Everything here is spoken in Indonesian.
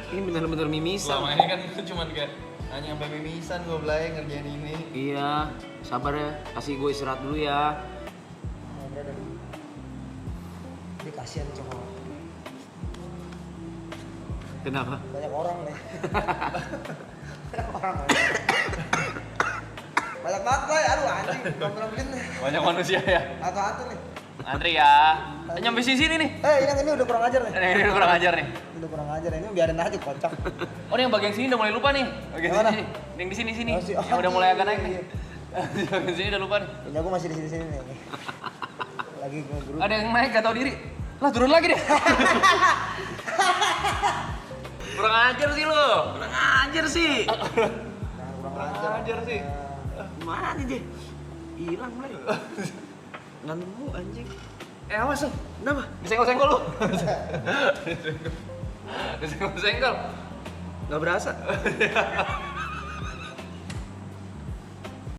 Ini bener-bener mimisan. Selama ini kan itu cuman kayak hanya sampai mimisan gue belai ngerjain ini. Iya, sabar ya. Kasih gue istirahat dulu ya. Dia kasihan cowok. Kenapa? Banyak orang nih. Banyak orang. Banyak banget boy, aduh anjing, nongkrongin nih. Banyak manusia ya. Atu-atu nih. Antri ya. Nyampe sini nih. Yang ini udah kurang ajar nih. Ini kurang ajar nih. Udah kurang ajar, ini biarin aja kocak. Oh, ini yang bagian sini udah mulai lupa nih. Bagian Yang mana? sini. Yang di sini. Oh, Yang udah mulai agak naik nih. iya. Bagian sini udah lupa nih. Punya gue masih di sini nih. Lagi nge-group. Ada yang naik gak tau diri. Lah turun lagi deh. Kurang ajar sih lo. Kurang ajar sih. Kurang ajar sih. Mana dia? Hilang mulai. Nggak nemu anjing. Awas lu. Kenapa? Disenggol-senggol lu. Disenggol-senggol. Nggak berasa.